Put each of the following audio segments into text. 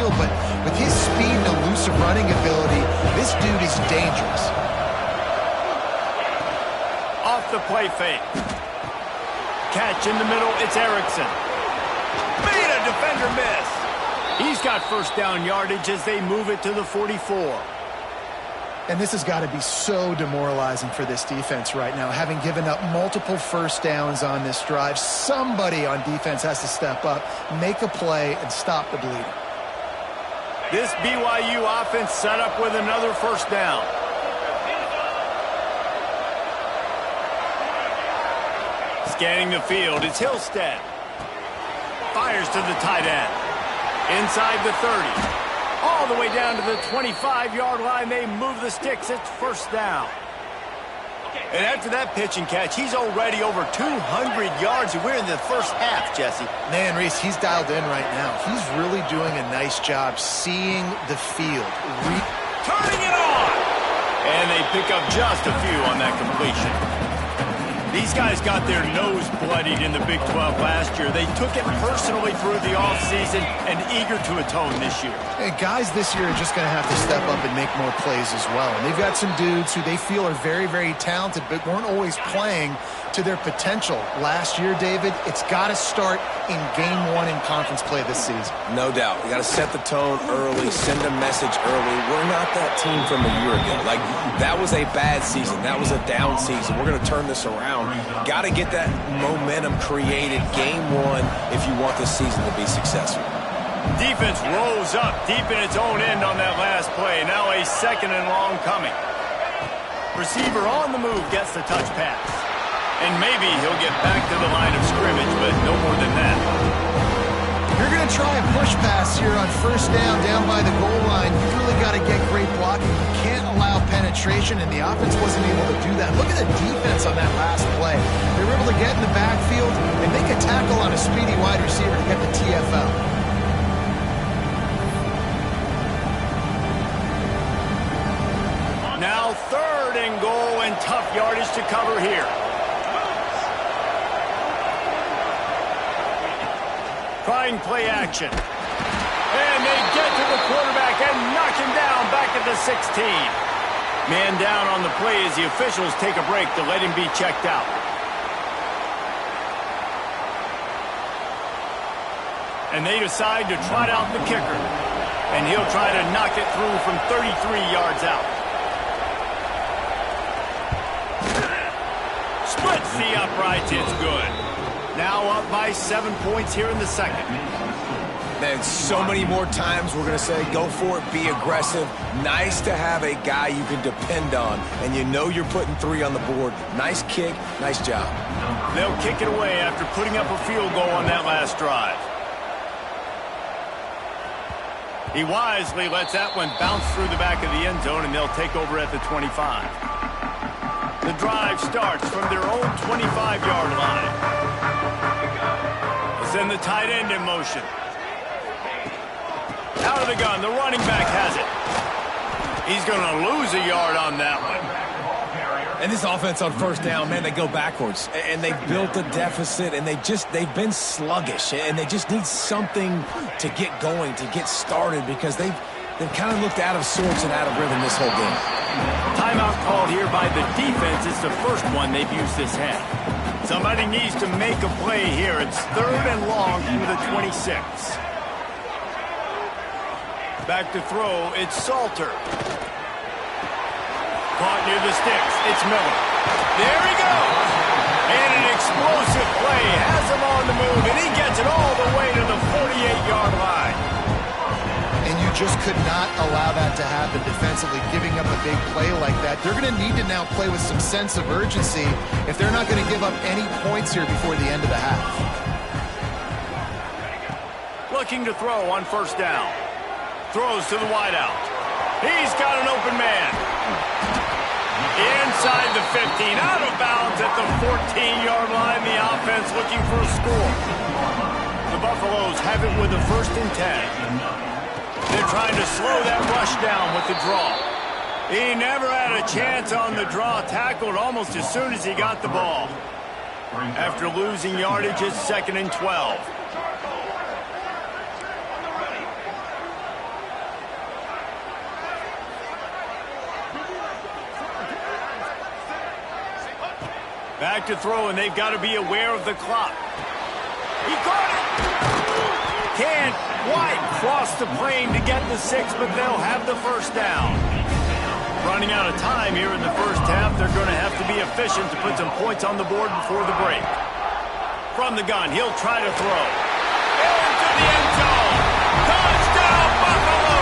field, but with his speed and elusive running ability, this dude is dangerous. Off the play fake. Catch in the middle, it's Erickson. Made a defender miss. He's got first down yardage as they move it to the 44. And this has got to be so demoralizing for this defense right now, having given up multiple first downs on this drive. Somebody on defense has to step up, make a play, and stop the bleeding. This BYU offense set up with another first down. Scanning the field, it's Hillstead. Fires to the tight end. Inside the 30. All the way down to the 25-yard line. They move the sticks. It's first down. And after that pitch and catch, he's already over 200 yards. And we're in the first half, Jesse. Man, Reese, he's dialed in right now. He's really doing a nice job seeing the field. Turning it on! And they pick up just a few on that completion. These guys got their nose bloodied in the Big 12 last year. They took it personally through the offseason and eager to atone this year. Hey, guys this year are just going to have to step up and make more plays as well. And they've got some dudes who they feel are very, very talented but weren't always playing to their potential. Last year, David, it's got to start in game one in conference play this season. No doubt. You got to set the tone early, send a message early. We're not that team from a year ago. Like, that was a bad season. That was a down season. We're going to turn this around. Got to get that momentum created game one if you want this season to be successful. Defense rose up deep in its own end on that last play. Now a second and long coming. Receiver on the move gets the touch pass. And maybe he'll get back to the line of scrimmage, but no more than that. You're going to try a push pass here on first down by the goal line. You've really got to get great blocking. You can't allow penetration, and the offense wasn't able to do that. Look at the defense on that last play. They were able to get in the backfield and make a tackle on a speedy wide receiver to get the TFL. Now third and goal and tough yardage to cover here. Trying play action. And they get to the quarterback and knock him down back at the 16. Man down on the play as the officials take a break to let him be checked out. And they decide to trot out the kicker. And he'll try to knock it through from 33 yards out. Splits the uprights, it's good. Now up by 7 points here in the second. Man, so many more times we're going to say, go for it, be aggressive. Nice to have a guy you can depend on, and you know you're putting 3 on the board. Nice kick, nice job. They'll kick it away after putting up a field goal on that last drive. He wisely lets that one bounce through the back of the end zone, and they'll take over at the 25. The drive starts from their own 25-yard line. Send the tight end in motion. Out of the gun, the running back has it. He's going to lose a yard on that one. And this offense on first down, man, they go backwards. And they built a deficit, and they've been sluggish. And they just need something to get going, to get started, because they've kind of looked out of sorts and out of rhythm this whole game. Timeout called here by the defense. It's the first one they've used this half. Somebody needs to make a play here. It's third and long through the 26. Back to throw, it's Salter. Caught near the sticks, it's Miller. There he goes! And an explosive play has him on the move, and he gets it all the way to the 48-yard line. And you just could not allow that to happen defensively, giving up a big play like that. They're going to need to now play with some sense of urgency if they're not going to give up any points here before the end of the half. Looking to throw on first down. Throws to the wideout. He's got an open man. Inside the 15, out of bounds at the 14-yard line. The offense looking for a score. The Buffaloes have it with a 1st and 10. They're trying to slow that rush down with the draw. He never had a chance on the draw. Tackled almost as soon as he got the ball. After losing yardage, it's 2nd and 12. Back to throw, and they've got to be aware of the clock. He caught it! Can't quite cross the plane to get the 6, but they'll have the first down. Running out of time here in the first half, they're going to have to be efficient to put some points on the board before the break. From the gun, he'll try to throw. Into the end zone! Touchdown, Buffaloes!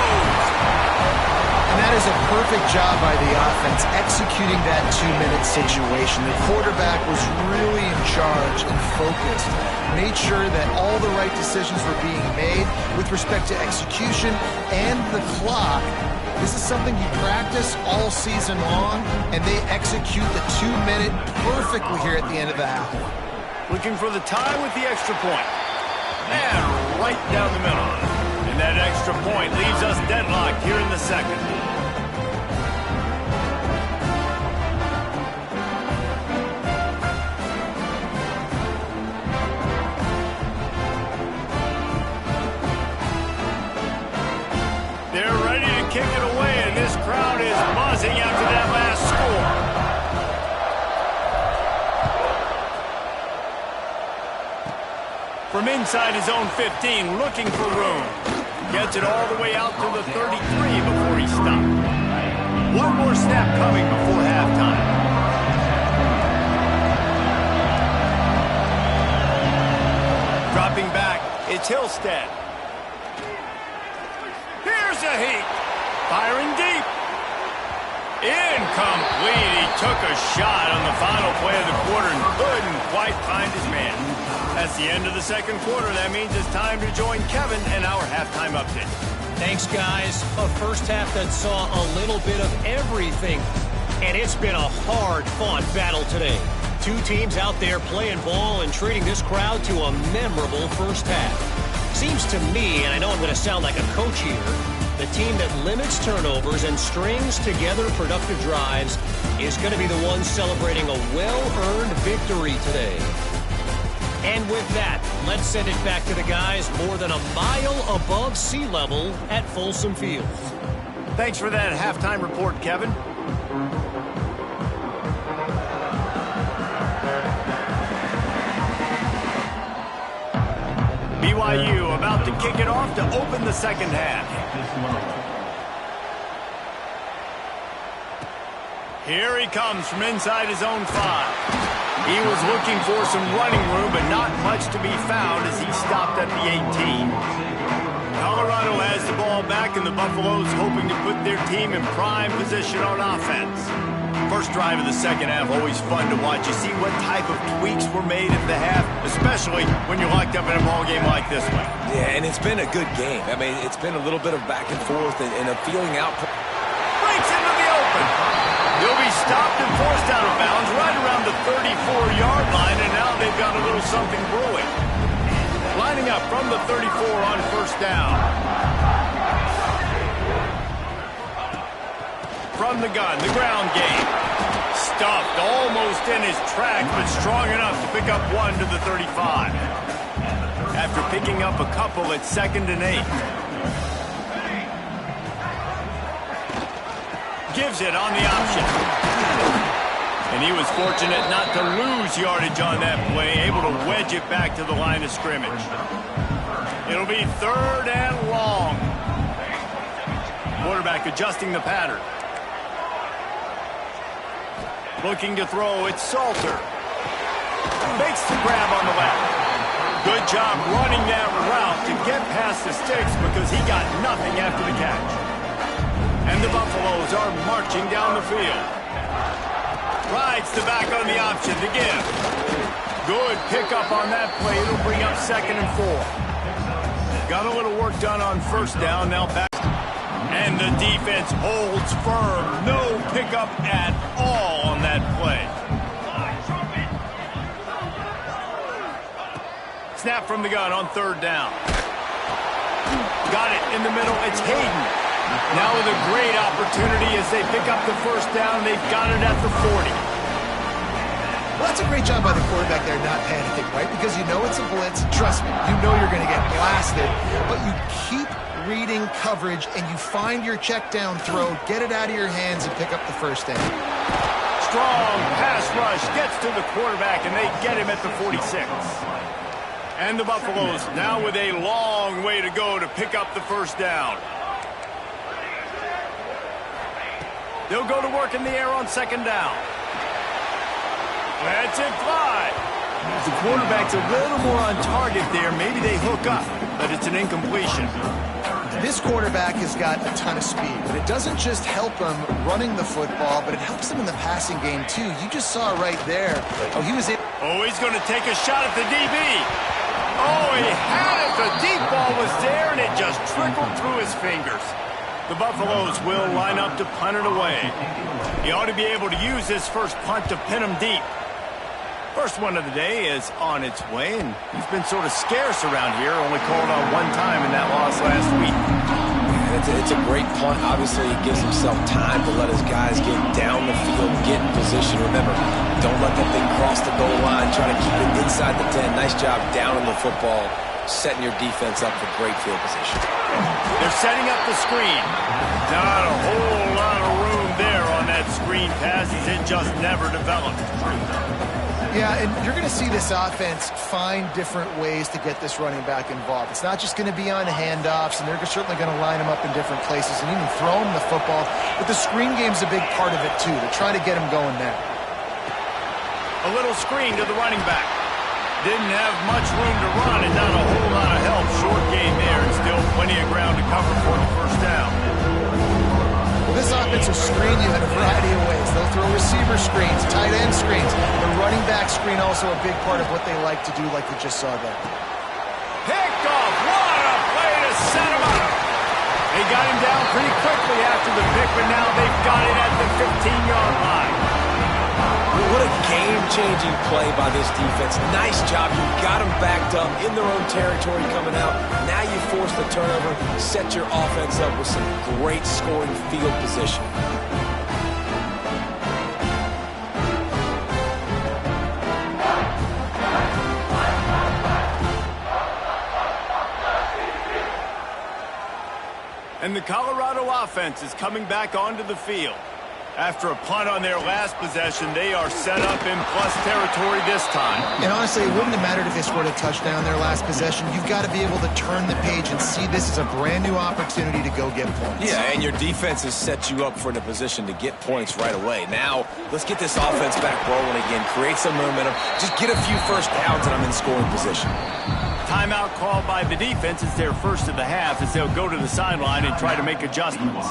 And that is a perfect job by the offense, executing that 2-minute situation. The quarterback was really in charge and focused. Made sure that all the right decisions were being made with respect to execution and the clock. This is something you practice all season long, and they execute the 2-minute perfectly here at the end of the half. Looking for the tie with the extra point. And right down the middle. And that extra point leaves us deadlocked here in the second. They're ready to kick it away, and this crowd is buzzing after that last score. From inside his own 15, looking for room. Gets it all the way out to the 33 before he stopped. One more snap coming before halftime. Dropping back, it's Hillstead. Here's a heat. Firing deep. Incomplete. He took a shot on the final play of the quarter and couldn't quite find his man. That's the end of the second quarter. That means it's time to join Kevin and our halftime update. Thanks, guys. A first half that saw a little bit of everything, and it's been a hard-fought battle today. Two teams out there playing ball and treating this crowd to a memorable first half. Seems to me, and I know I'm going to sound like a coach here, the team that limits turnovers and strings together productive drives is going to be the one celebrating a well-earned victory today. And with that, let's send it back to the guys more than a mile above sea level at Folsom Field. Thanks for that halftime report, Kevin. BYU about to kick it off to open the second half. Here he comes from inside his own 5. He was looking for some running room, but not much to be found as he stopped at the 18. Colorado has the ball back, and the Buffaloes hoping to put their team in prime position on offense. First drive of the second half, always fun to watch. You see what type of tweaks were made at the half, especially when you're locked up in a ball game like this one. Yeah, and it's been a good game. I mean, it's been a little bit of back and forth and a feeling out. Breaks into the open. He'll be stopped and forced out of bounds right around the 34-yard line, and now they've got a little something brewing. Lining up from the 34 on first down. From the gun, the ground game. Stuffed almost in his track, but strong enough to pick up one to the 35. After picking up a couple at 2nd and 8. Gives it on the option. And he was fortunate not to lose yardage on that play, able to wedge it back to the line of scrimmage. It'll be 3rd and long. Quarterback adjusting the pattern. Looking to throw, it's Salter. Makes the grab on the left. Good job running that route to get past the sticks because he got nothing after the catch. And the Buffaloes are marching down the field. Rides the back on the option to give. Good pickup on that play. It'll bring up 2nd and 4. Got a little work done on first down. Now back. And the defense holds firm. No pickup at all on that play. Snap from the gun on 3rd down. Got it in the middle. It's Hayden. Now with a great opportunity as they pick up the first down. They've got it at the 40. Well, that's a great job by the quarterback there not panicking, right? Because you know it's a blitz. Trust me, you know you're going to get blasted. But you keep reading coverage and you find your check down throw, get it out of your hands and pick up the first down. Strong pass rush gets to the quarterback, and they get him at the 46. And the Buffaloes now with a long way to go to pick up the first down. They'll go to work in the air on second down. That's it, fly. The quarterback's a little more on target there. Maybe they hook up, but it's an incompletion. This quarterback has got a ton of speed, but it doesn't just help him running the football, but it helps him in the passing game, too. You just saw right there. Oh, he's going to take a shot at the DB. Oh, he had it. The deep ball was there, and it just trickled through his fingers. The Buffaloes will line up to punt it away. He ought to be able to use this first punt to pin him deep. First one of the day is on its way, and he's been sort of scarce around here, only called on one time in that loss last week. It's a great punt. Obviously, he gives himself time to let his guys get down the field, get in position. Remember, don't let that thing cross the goal line. Try to keep it inside the 10. Nice job down in the football, setting your defense up for great field position. They're setting up the screen. Not a whole lot of room there on that screen pass, as it just never developed. Yeah, and you're going to see this offense find different ways to get this running back involved. It's not just going to be on handoffs, and they're certainly going to line him up in different places and even throw him the football. But the screen game's a big part of it, too. They're trying to get him going there. A little screen to the running back. Didn't have much room to run and not a whole lot of help. Short game there, and still plenty of ground to cover for the first down. This offense will screen you in a variety of ways. They'll throw receiver screens, tight end screens. The running back screen also a big part of what they like to do, like you just saw there. Picked off. What a play to set him up. They got him down pretty quickly after the pick, but now they've got it at the 15-yard line. What a game-changing play by this defense. Nice job. You got them backed up in their own territory coming out. Now you force the turnover, set your offense up with some great scoring field position. And the Colorado offense is coming back onto the field. After a punt on their last possession, they are set up in plus territory this time. And honestly, it wouldn't have mattered if they scored a touchdown their last possession. You've got to be able to turn the page and see this as a brand new opportunity to go get points. Yeah, and your defense has set you up for the position to get points right away. Now, let's get this offense back rolling again, create some momentum, just get a few first downs, and I'm in scoring position. Timeout called by the defense. It's their first of the half as they'll go to the sideline and try to make adjustments.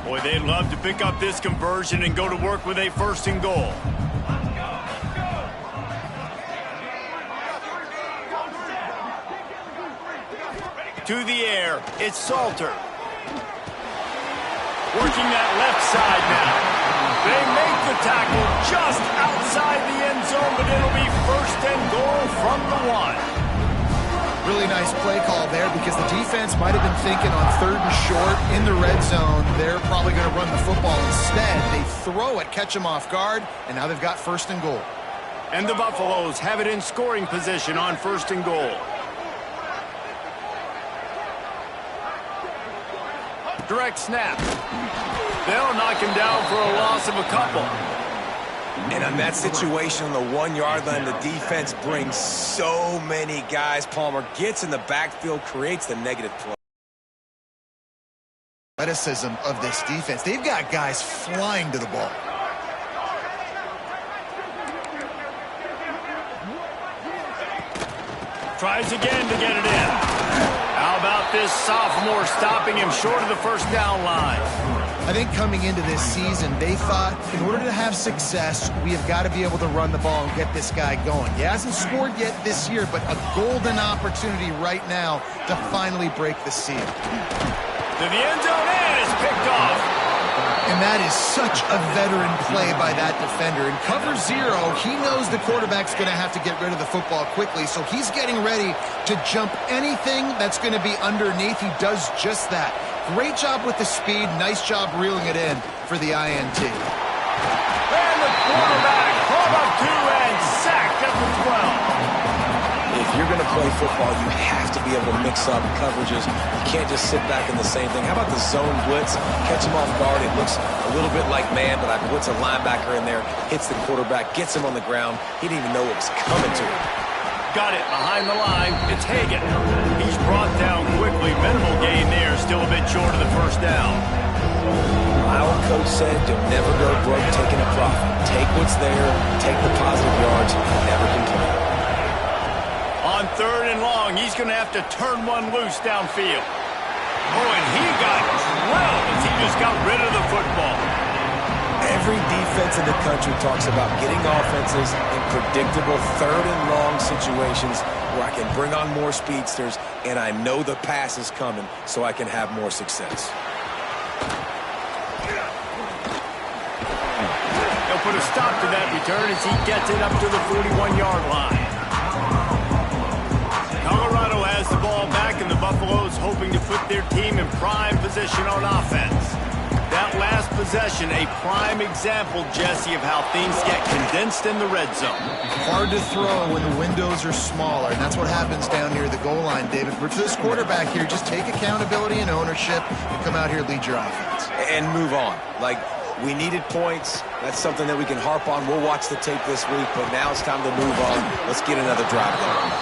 Boy, they'd love to pick up this conversion and go to work with a first and goal. To the air, it's Salter. Working that left side now. They make the tackle just outside the end zone, but it'll be first and goal from the 1. Really nice play call there because the defense might have been thinking on 3rd and short in the red zone. They're probably going to run the football. Instead, they throw it, catch them off guard, and now they've got first and goal. And the Buffaloes have it in scoring position on first and goal. Direct snap. They'll knock him down for a loss of a couple. And on that situation on the 1-yard line, the defense brings so many guys. Palmer gets in the backfield, creates the negative play. Athleticism of this defense. They've got guys flying to the ball. Tries again to get it in. How about this sophomore stopping him short of the first down line? I think coming into this season, they thought in order to have success, we have got to be able to run the ball and get this guy going. He hasn't scored yet this year, but a golden opportunity right now to finally break the seal. To the end zone and is picked off. And that is such a veteran play by that defender. In cover 0, he knows the quarterback's going to have to get rid of the football quickly, so he's getting ready to jump anything that's going to be underneath. He does just that. Great job with the speed. Nice job reeling it in for the INT. And the quarterback hung up 2 and sacked at the 12. If you're going to play football, you have to be able to mix up coverages. You can't just sit back in the same thing. How about the zone blitz? Catch him off guard. It looks a little bit like man, but I blitz a linebacker in there, hits the quarterback, gets him on the ground. He didn't even know what was coming to him. Got it behind the line. It's Hagan. He's brought down quickly. Minimal gain there. Still a bit short of the first down. Our coach said you'll never go broke taking a profit. Take what's there, take the positive yards, never complain. On 3rd and long, he's going to have to turn one loose downfield. Oh, and he got drilled as he just got rid of the football. Every defense in the country talks about getting offenses in predictable 3rd and long situations where I can bring on more speedsters and I know the pass is coming so I can have more success. He'll put a stop to that return as he gets it up to the 41-yard line. Colorado has the ball back, and the Buffaloes hoping to put their team in prime position on offense. That last possession, a prime example, Jesse, of how things get condensed in the red zone. Hard to throw when the windows are smaller, and that's what happens down here at the goal line, David. But for this quarterback here, just take accountability and ownership and come out here and lead your offense. And move on. Like, we needed points. That's something that we can harp on. We'll watch the tape this week, but now it's time to move on. Let's get another drive going.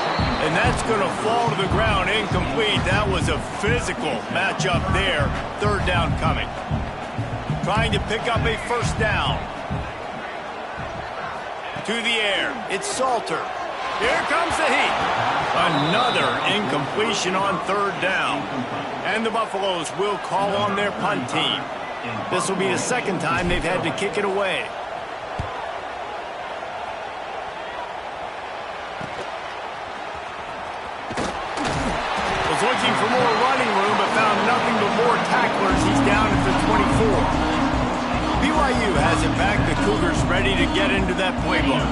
And that's going to fall to the ground incomplete. That was a physical matchup there. 3rd down coming. Trying to pick up a first down. To the air. It's Salter. Here comes the heat. Another incompletion on 3rd down. And the Buffaloes will call on their punt team. This will be the 2nd time they've had to kick it away. Was looking for more running room, but found nothing but more tacklers. He's down at the 24. BYU has it back. The Cougars ready to get into that playbook.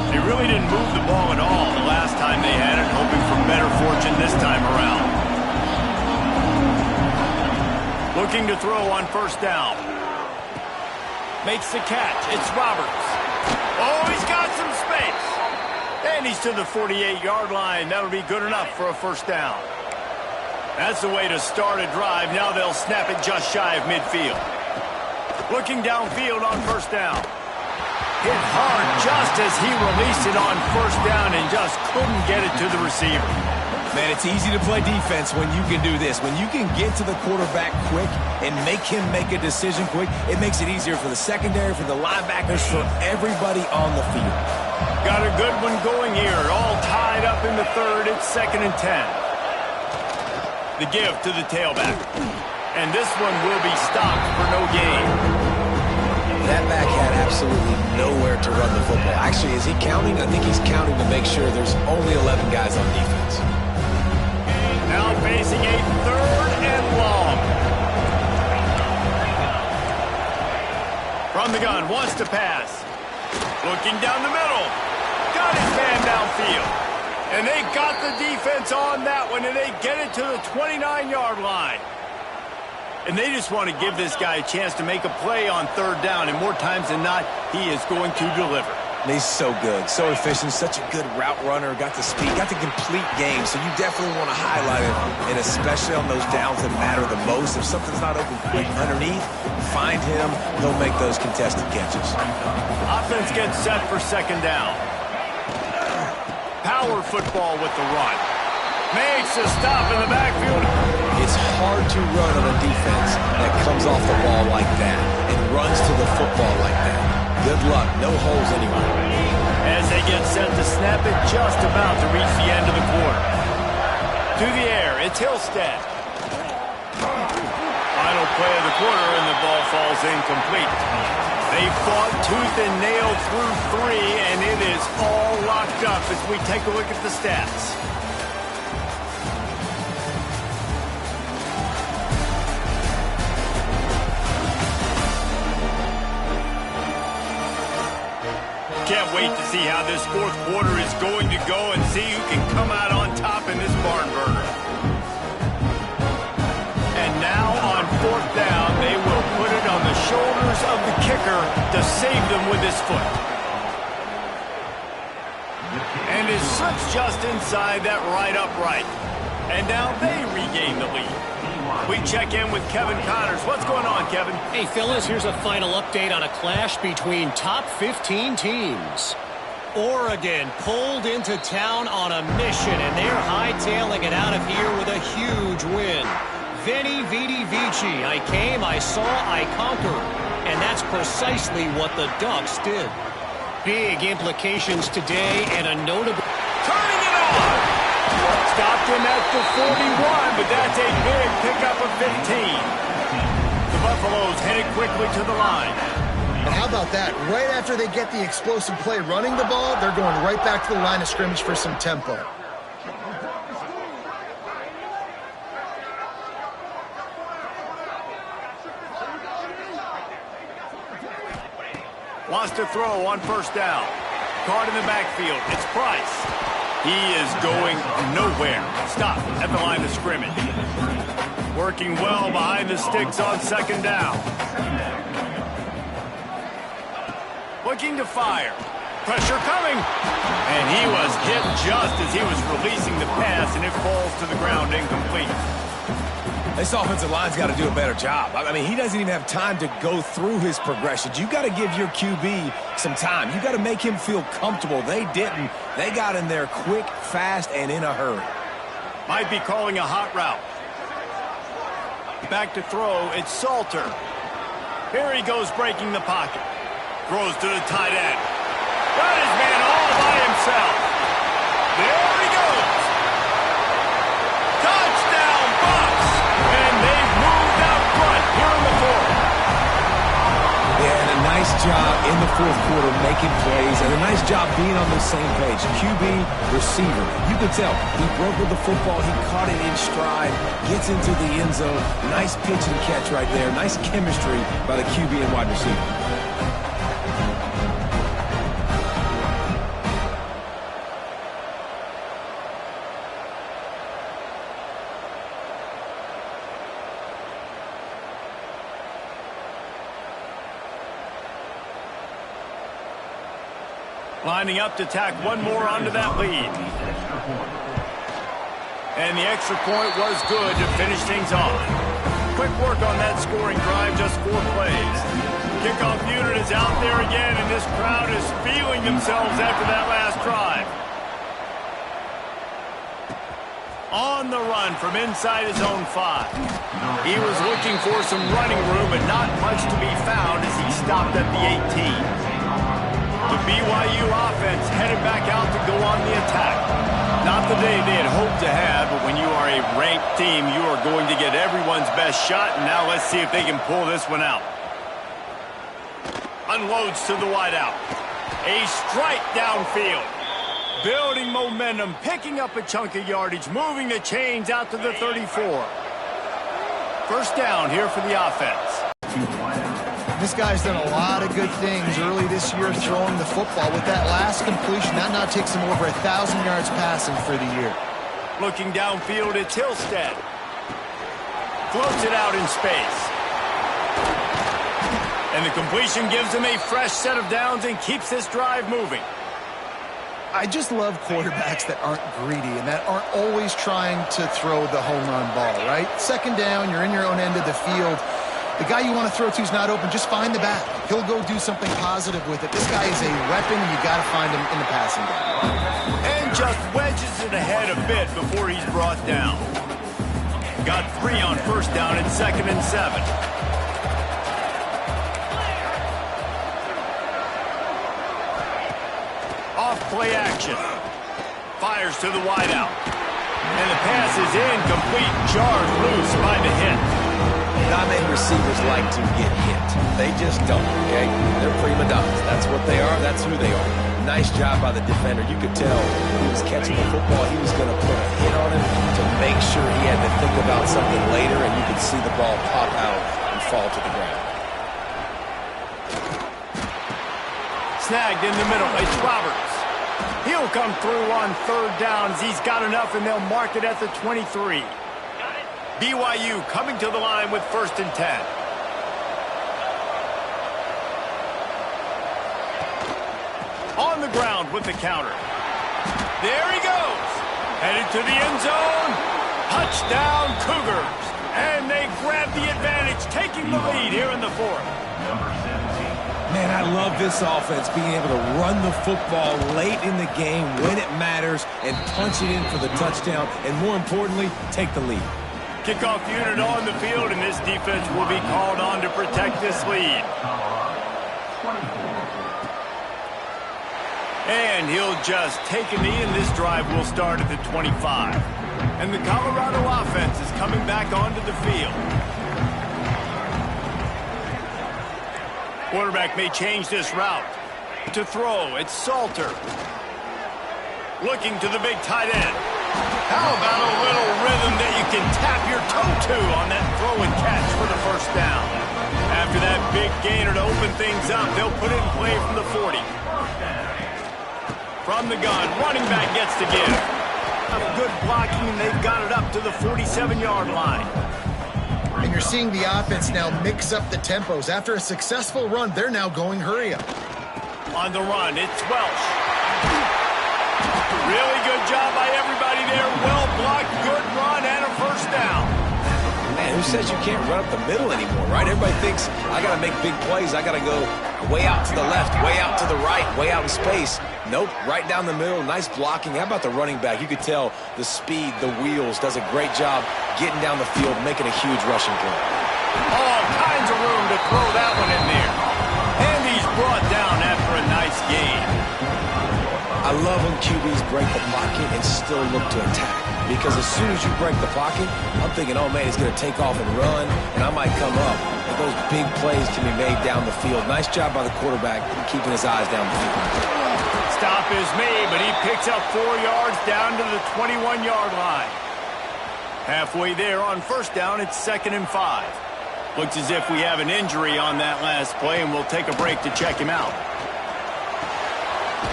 They really didn't move the ball at all the last time they had it, hoping for better fortune this time around. Looking to throw on first down. Makes the catch. It's Roberts. Oh, he's got some space. And he's to the 48-yard line. That'll be good enough for a first down. That's the way to start a drive. Now they'll snap it just shy of midfield. Looking downfield on first down. Hit hard just as he released it on first down and just couldn't get it to the receiver. Man, it's easy to play defense when you can do this. When you can get to the quarterback quick and make him make a decision quick, it makes it easier for the secondary, for the linebackers, for everybody on the field. Got a good one going here. All tied up in the 3rd. It's 2nd and 10. The give to the tailback. And this one will be stopped for no gain. That back had absolutely nowhere to run the football. Actually, is he counting? I think he's counting to make sure there's only 11 guys on defense. Now facing a 3rd and long. From the gun, wants to pass. Looking down the middle. Got his man downfield. And they got the defense on that one, and they get it to the 29-yard line. And they just want to give this guy a chance to make a play on 3rd down, and more times than not, he is going to deliver. And he's so good, so efficient, such a good route runner, got the speed, got the complete game, so you definitely want to highlight it, and especially on those downs that matter the most. If something's not open quick underneath, find him, he'll make those contested catches. Offense gets set for 2nd down. Power football with the run. Makes a stop in the backfield. It's hard to run on a defense that comes off the ball like that and runs to the football like that. Good luck. No holes anywhere. As they get set to snap it, just about to reach the end of the quarter. To the air, it's Hillstead. Final play of the quarter, and the ball falls incomplete. They fought tooth and nail through 3, and it is all locked up as we take a look at the stats. Can't wait to see how this 4th quarter is going to go and see who can come out on top in this barn burner. And now on 4th down, they will put it on the shoulders of the kicker to save them with his foot. And it slips just inside that right upright. And now they regain the lead. We check in with Kevin Connors. What's going on, Kevin? Hey, fellas, here's a final update on a clash between top 15 teams. Oregon pulled into town on a mission, and they're hightailing it out of here with a huge win. Veni, Vidi, Vici. I came, I saw, I conquered. And that's precisely what the Ducks did. Big implications today and a notable... Turning it on! Stopped him at the 41, but that's a big pickup of 15. The Buffaloes headed quickly to the line. And how about that? Right after they get the explosive play running the ball, they're going right back to the line of scrimmage for some tempo. Wants to throw on first down. Caught in the backfield. It's Price. He is going nowhere. Stop at the line of scrimmage. Working well behind the sticks on second down. Looking to fire. Pressure coming. And he was hit just as he was releasing the pass, and it falls to the ground incomplete. This offensive line's got to do a better job. I mean, he doesn't even have time to go through his progressions. You got to give your QB some time. You got to make him feel comfortable. They didn't. They got in there quick, fast, and in a hurry. Might be calling a hot route. Back to throw. It's Salter. Here he goes breaking the pocket. Throws to the tight end. Got his man all by himself. There he goes. Touchdown, Bucks. And they've moved out front here in the fourth. Yeah, and a nice job in the fourth quarter making plays, and a nice job being on the same page. QB, receiver. You could tell he broke with the football. He caught it in stride, gets into the end zone. Nice pitch and catch right there. Nice chemistry by the QB and wide receiver. Lining up to tack one more onto that lead. And the extra point was good to finish things off. Quick work on that scoring drive, just 4 plays. Kickoff unit is out there again, and this crowd is feeling themselves after that last drive. On the run from inside his own 5. He was looking for some running room, but not much to be found as he stopped at the 18. The BYU offense headed back out to go on the attack. Not the day they had hoped to have, but when you are a ranked team, you are going to get everyone's best shot, and now let's see if they can pull this one out. Unloads to the wideout. A strike downfield. Building momentum, picking up a chunk of yardage, moving the chains out to the 34. First down here for the offense. This guy's done a lot of good things early this year throwing the football. With that last completion, that now takes him over 1,000 yards passing for the year. Looking downfield, it's Hillstead. Floats it out in space. And the completion gives him a fresh set of downs and keeps this drive moving. I just love quarterbacks that aren't greedy and that aren't always trying to throw the home run ball, right? Second down, you're in your own end of the field. The guy you want to throw to is not open. Just find the back. He'll go do something positive with it. This guy is a weapon, and you got to find him in the passing game. And just wedges it ahead a bit before he's brought down. Got 3 on first down and 2nd and 7. Off play action. Fires to the wideout. And the pass is incomplete. Jarred loose by the hit. Not many receivers like to get hit. They just don't, okay? They're prima donnas. That's what they are. That's who they are. Nice job by the defender. You could tell he was catching the football. He was going to put a hit on him to make sure he had to think about something later, and you could see the ball pop out and fall to the ground. Snagged in the middle. It's Roberts. He'll come through on 3rd downs. He's got enough, and they'll mark it at the 23. BYU coming to the line with 1st and 10. On the ground with the counter. There he goes. Headed to the end zone. Touchdown, Cougars. And they grab the advantage, taking the lead here in the fourth. Man, I love this offense, being able to run the football late in the game when it matters and punch it in for the touchdown, and more importantly, take the lead. Kickoff unit on the field, and this defense will be called on to protect this lead. And he'll just take a knee, and this drive will start at the 25. And the Colorado offense is coming back onto the field. Quarterback may change this route. To throw, it's Salter. Looking to the big tight end. How about a little rhythm that you can tap your toe to on that throw and catch for the first down? After that big gainer to open things up, they'll put it in play from the 40. From the gun, running back gets to give. Good blocking, and they've got it up to the 47-yard line. And you're seeing the offense now mix up the tempos. After a successful run, they're now going hurry up. On the run, it's Welsh. Really good job by everybody there. Well blocked, good run, and a first down. Man, who says you can't run up the middle anymore, right? Everybody thinks, I got to make big plays. I got to go way out to the left, way out to the right, way out in space. Nope, right down the middle, nice blocking. How about the running back? You could tell the speed, the wheels, does a great job getting down the field, making a huge rushing play. All kinds of room to throw that one in there. And he's brought down after a nice gain. I love when QBs break the pocket and still look to attack. Because as soon as you break the pocket, I'm thinking, oh man, he's going to take off and run, and I might come up. But those big plays can be made down the field. Nice job by the quarterback keeping his eyes down the field. Stop is made, but he picks up 4 yards down to the 21-yard line. Halfway there on first down, it's 2nd and 5. Looks as if we have an injury on that last play, and we'll take a break to check him out.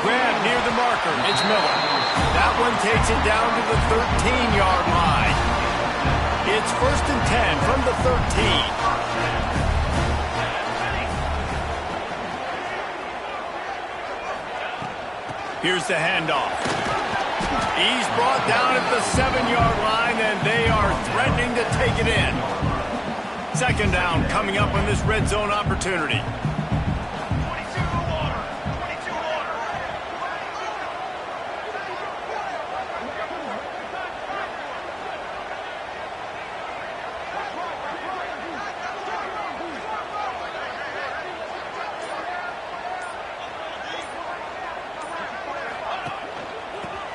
Grab near the marker, it's Miller. That one takes it down to the 13-yard line. It's 1st and 10 from the 13. Here's the handoff. He's brought down at the 7-yard line, and they are threatening to take it in. 2nd down coming up on this red zone opportunity.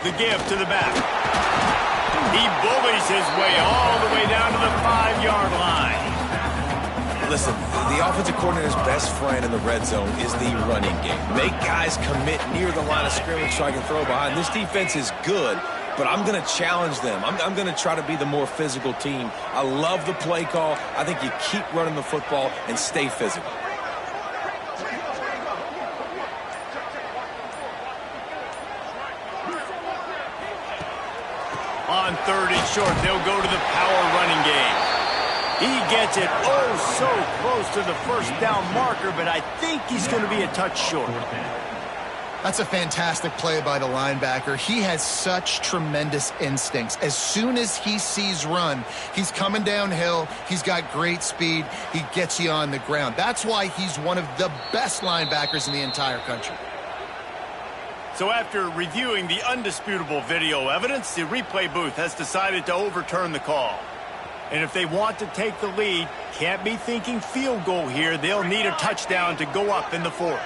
The give to the back. He bullies his way all the way down to the 5-yard line. Listen, the offensive coordinator's best friend in the red zone is the running game. Make guys commit near the line of scrimmage so I can throw behind. This defense is good, but I'm going to challenge them. I'm going to try to be the more physical team. I love the play call. I think you keep running the football and stay physical. On 3rd and short, they'll go to the power running game. He gets it oh so close to the first down marker, but I think he's going to be a touch short. That's a fantastic play by the linebacker. He has such tremendous instincts. As soon as he sees run, he's coming downhill. He's got great speed. He gets you on the ground. That's why he's one of the best linebackers in the entire country. So after reviewing the undisputable video evidence, the replay booth has decided to overturn the call. And if they want to take the lead, can't be thinking field goal here. They'll need a touchdown to go up in the 4th.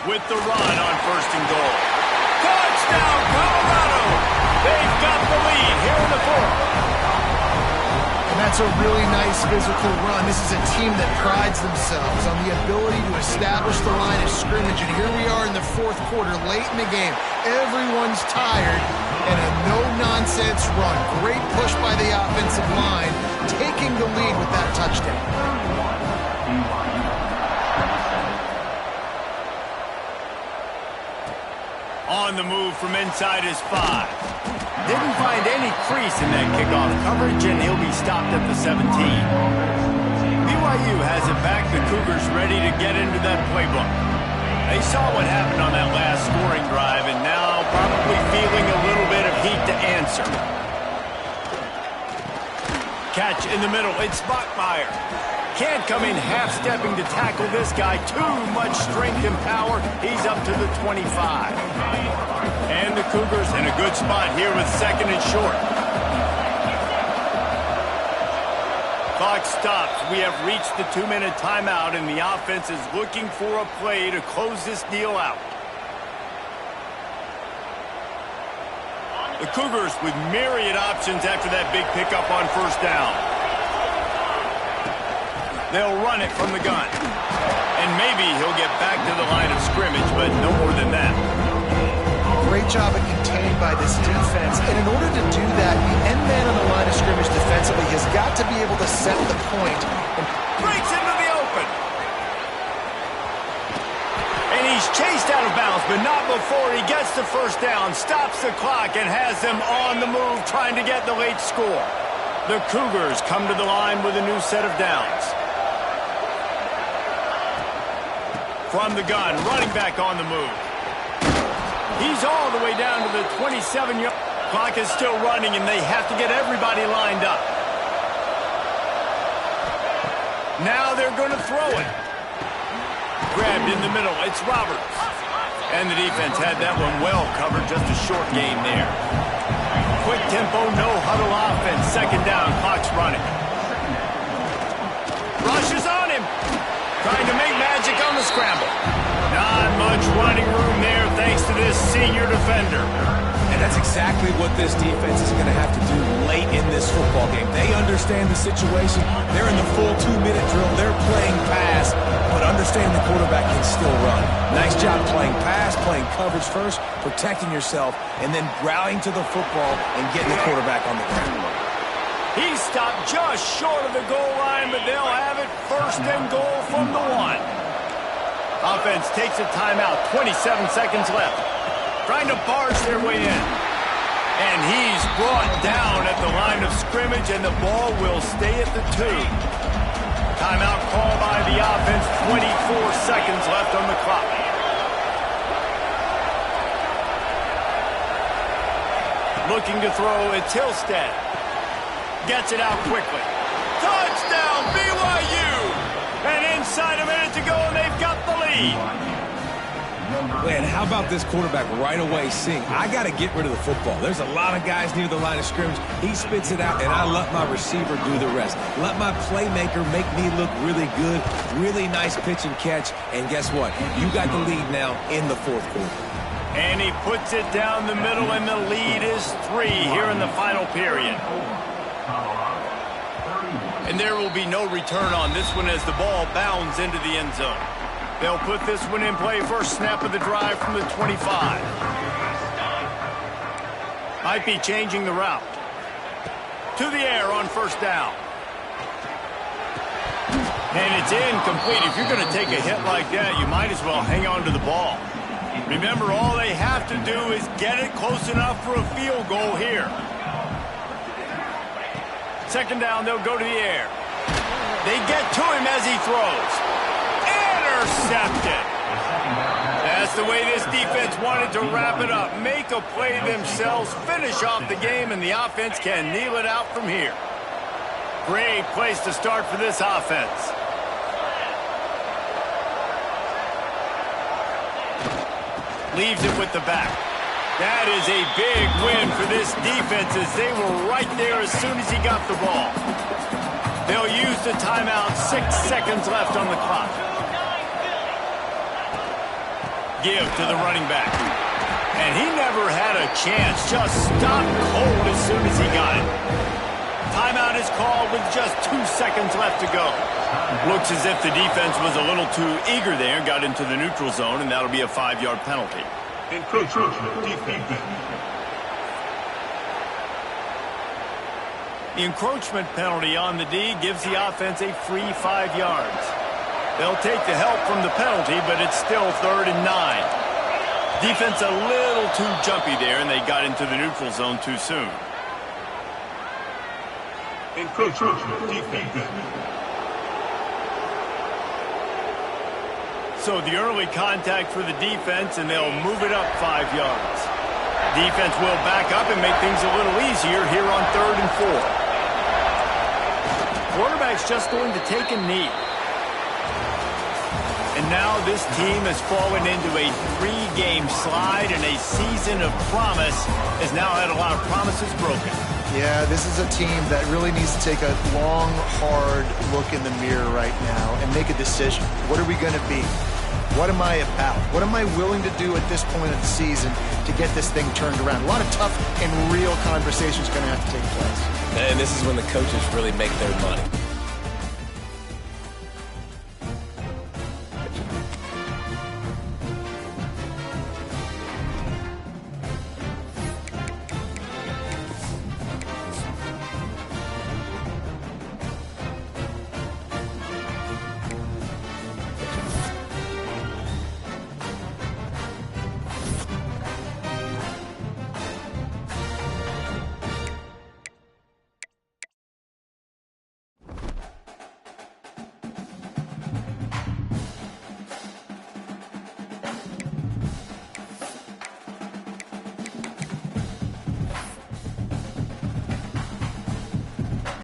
With the run on 1st and goal. Touchdown, Colorado! They've got the lead here in the 4th. And that's a really nice physical run. This is a team that prides themselves on the ability to establish the line of scrimmage. And here we are in the 4th quarter, late in the game. Everyone's tired, and a no-nonsense run. Great push by the offensive line, taking the lead with that touchdown. On the move from inside his 5. Didn't find any crease in that kickoff coverage, and he'll be stopped at the 17. BYU has it back. The Cougars ready to get into that playbook. They saw what happened on that last scoring drive, and now probably feeling a little bit of heat to answer. Catch in the middle. It's Bachmeier. Can't come in half-stepping to tackle this guy. Too much strength and power. He's up to the 25. And the Cougars in a good spot here with 2nd and short. Clock stops. We have reached the 2-minute timeout, and the offense is looking for a play to close this deal out. The Cougars with myriad options after that big pickup on 1st down. They'll run it from the gun. And maybe he'll get back to the line of scrimmage, but no more than that. Great job of contained by this defense. And in order to do that, the end man on the line of scrimmage defensively has got to be able to set the point. And breaks into the open. And he's chased out of bounds, but not before he gets the 1st down, stops the clock, and has them on the move trying to get the late score. The Cougars come to the line with a new set of downs. From the gun, running back on the move. He's all the way down to the 27-yard. Clock is still running, and they have to get everybody lined up. Now they're going to throw it. Grabbed in the middle. It's Roberts. And the defense had that one well covered. Just a short gain there. Quick tempo, no huddle offense. 2nd down, clock's running. Rush is on him. Trying to make magic on the scramble. Not much running room there thanks to this senior defender. And that's exactly what this defense is going to have to do late in this football game. They understand the situation. They're in the full 2-minute drill. They're playing pass, but understand the quarterback can still run. Nice job playing pass, playing coverage first, protecting yourself, and then rallying to the football and getting the quarterback on the ground. He stopped just short of the goal line, but they'll have it 1st and goal from the 1. Offense takes a timeout, 27 seconds left. Trying to barge their way in. And he's brought down at the line of scrimmage, and the ball will stay at the 2. Timeout call by the offense, 24 seconds left on the clock. Looking to throw, it's Hillstead. Gets it out quickly. Touchdown, BYU! And inside a minute to go, and they've got the lead. Man, how about this quarterback right away seeing, I got to get rid of the football. There's a lot of guys near the line of scrimmage. He spits it out, and I let my receiver do the rest. Let my playmaker make me look really good. Really nice pitch and catch. And guess what? You got the lead now in the 4th quarter. And he puts it down the middle, and the lead is 3 here in the final period. And there will be no return on this one as the ball bounds into the end zone. They'll put this one in play. First snap of the drive from the 25. Might be changing the route. To the air on 1st down. And it's incomplete. If you're going to take a hit like that, you might as well hang on to the ball. Remember, all they have to do is get it close enough for a field goal here. 2nd down, they'll go to the air. They get to him as he throws. Intercepted. That's the way this defense wanted to wrap it up. Make a play themselves, finish off the game, and the offense can kneel it out from here. Great place to start for this offense. Leaves it with the back. That is a big win for this defense as they were right there as soon as he got the ball. They'll use the timeout. 6 seconds left on the clock. Give to the running back. And he never had a chance. Just stopped cold as soon as he got it. Timeout is called with just 2 seconds left to go. Looks as if the defense was a little too eager there, got into the neutral zone, and that'll be a 5-yard penalty. Encroachment defense. The encroachment penalty on the D gives the offense a free 5 yards. They'll take the help from the penalty, but it's still 3rd and 9. Defense a little too jumpy there, and they got into the neutral zone too soon. Encroachment defense. So the early contact for the defense, and they'll move it up 5 yards. Defense will back up and make things a little easier here on 3rd and 4. Quarterback's just going to take a knee. And now this team has fallen into a 3-game slide, and a season of promise has now had a lot of promises broken. Yeah, this is a team that really needs to take a long, hard look in the mirror right now and make a decision. What are we going to be? What am I about? What am I willing to do at this point of the season to get this thing turned around? A lot of tough and real conversations are going to have to take place. And this is when the coaches really make their money.